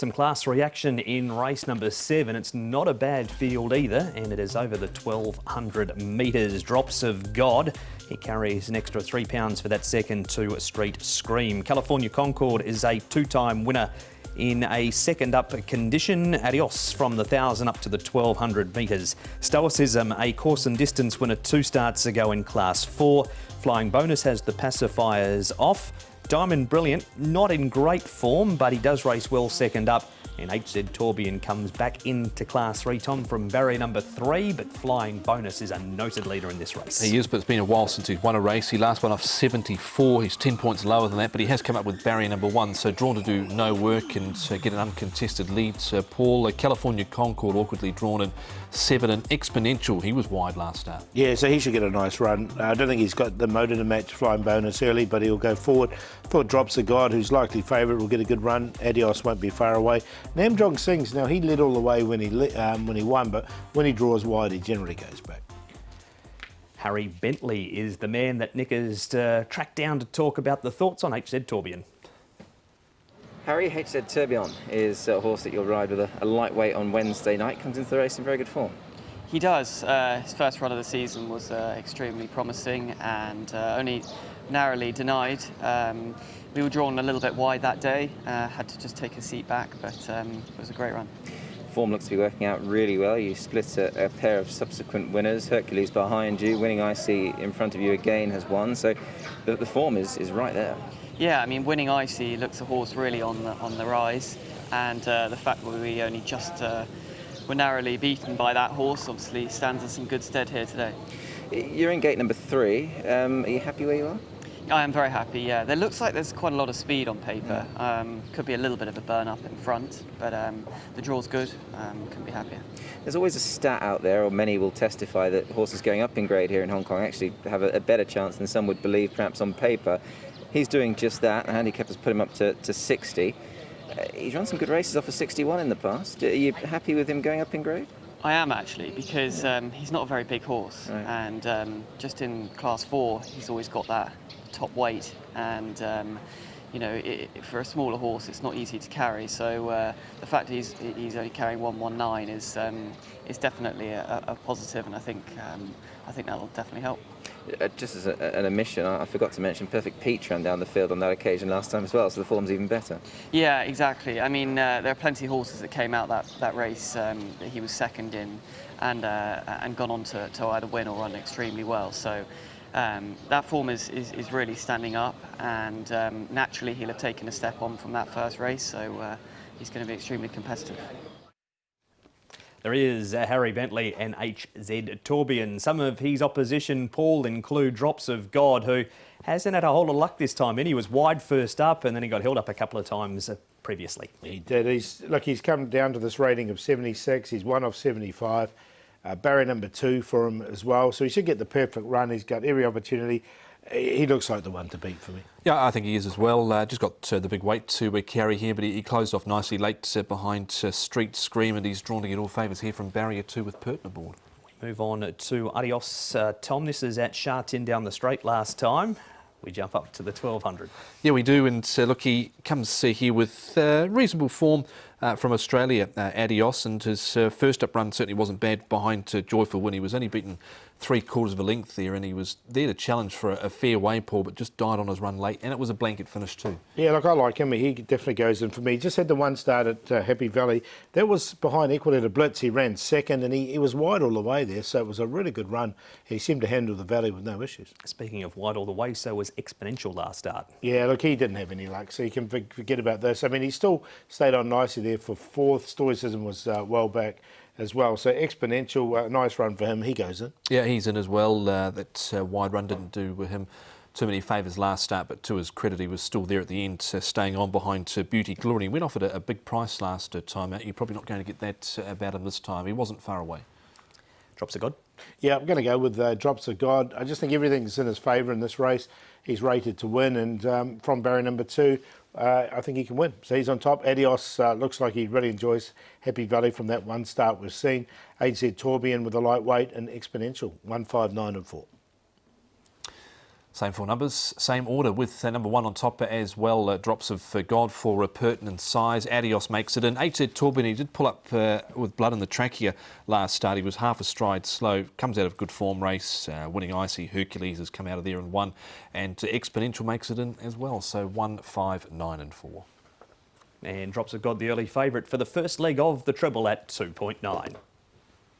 Some class reaction in race number 7. It's not a bad field either, and it is over the 1,200 metres. Drops of God. He carries an extra £3 for that second to Street Scream. California Concord is a two-time winner in a second up condition. Adios from the 1,000 up to the 1,200 metres. Stoicism, a course and distance winner 2 starts ago in Class 4. Flying Bonus has the pacifiers off. Diamond Brilliant, not in great form, but he does race well second up. And HZ Tourbillon comes back into Class 3, Tom, from barrier number 3, but Flying Bonus is a noted leader in this race. He is, but it's been a while since he's won a race. He last won off 74. He's 10 points lower than that, but he has come up with barrier number 1, so drawn to do no work and get an uncontested lead. Paul, California Concord awkwardly drawn in 7, and Exponential, he was wide last start. Yeah, so he should get a nice run. I don't think he's got the motor to match Flying Bonus early, but he'll go forward. Thought Drops of God, who's likely favourite, will get a good run. Adios won't be far away. Namjong Sings, now he led all the way when he won, but when he draws wide, he generally goes back. Harry Bentley is the man that Nick has tracked down to talk about the thoughts on HZ Tourbillon. Harry, HZ Tourbillon is a horse that you'll ride with a lightweight on Wednesday night. Comes into the race in very good form. He does. His first run of the season was extremely promising and only narrowly denied. We were drawn a little bit wide that day, had to just take a seat back, but it was a great run. Form looks to be working out really well. You split a pair of subsequent winners. Hercules behind you, Winning Icy in front of you again has won, so the form is right there. Yeah, I mean, Winning Icy looks a horse really on the rise, and the fact that we only just were narrowly beaten by that horse obviously stands us in good stead here today. You're in gate number 3. Are you happy where you are? I am very happy, yeah. There looks like there's quite a lot of speed on paper. Could be a little bit of a burn up in front, but the draw's good. Couldn't be happier. There's always a stat out there, or many will testify, that horses going up in grade here in Hong Kong actually have a better chance than some would believe, perhaps on paper. He's doing just that. The handicappers put him up to 60. He's run some good races off of 61 in the past. Are you happy with him going up in grade? I am actually, because he's not a very big horse, right. And just in Class 4 he's always got that top weight, and you know, for a smaller horse it's not easy to carry, so the fact that he's only carrying 119 is definitely a positive, and I think that'll definitely help. Just as an omission, I forgot to mention Perfect Peach ran down the field on that occasion last time as well, so the form's even better. Yeah, exactly. I mean, there are plenty of horses that came out that race that he was second in, and gone on to either win or run extremely well. So that form is really standing up, and naturally he'll have taken a step on from that first race, so he's going to be extremely competitive. There is Harry Bentley and HZ Tourbillon. Some of his opposition, Paul, include Drops of God, who hasn't had a whole lot of luck this time in. He was wide first up, and then he got held up a couple of times previously. He did. He's come down to this rating of 76. He's won off 75. Barrier number 2 for him as well. So he should get the perfect run. He's got every opportunity. He looks like the one to beat for me. Yeah, I think he is as well. Just got the big weight to carry here, but he closed off nicely late behind Street Scream, and he's drawn to get all favours here from barrier 2 with Pert aboard. We move on to Adios. Tom, this is at Sha Tin down the straight last time. We jump up to the 1,200. Yeah, we do, and look, he comes here with reasonable form from Australia, Adios, and his first up run certainly wasn't bad behind Joyful Win. He was only beaten 3/4 of a length there, and he was there to challenge for a fair way, Paul, but just died on his run late, and it was a blanket finish too. Yeah, look, I like him. He definitely goes in for me. He just had the one start at Happy Valley. That was behind Equator Blitz. He ran second, and he was wide all the way there, so it was a really good run. He seemed to handle the valley with no issues. Speaking of wide all the way, so was Exponential last start. Yeah, look, he didn't have any luck, so you can forget about this. I mean, he still stayed on nicely there for 4th. Stoicism was well back as well. So Exponential, nice run for him. He goes in. Yeah, he's in as well. That wide run didn't do him too many favours last start, but to his credit, he was still there at the end, staying on behind Beauty Glory. He went off at a big price last time out. You're probably not going to get that about him this time. He wasn't far away. Drops of God? Yeah, I'm going to go with Drops of God. I just think everything's in his favour in this race. He's rated to win, and from barrier number 2, I think he can win. So he's on top. Adios looks like he really enjoys Happy Valley from that one start we've seen. HZ Tourbillon with a lightweight, and Exponential, 1, 5, 9 and 4. Same four numbers, same order with number 1 on top as well. Drops of God for pertinent size. Adios makes it in. 8Z Torben, he did pull up with blood in the trachea last start. He was half a stride slow. Comes out of good form race. Winning Icy Hercules has come out of there and won. And Exponential makes it in as well. So 1, 5, 9 and 4. And Drops of God, the early favourite for the first leg of the Triple at 2.9.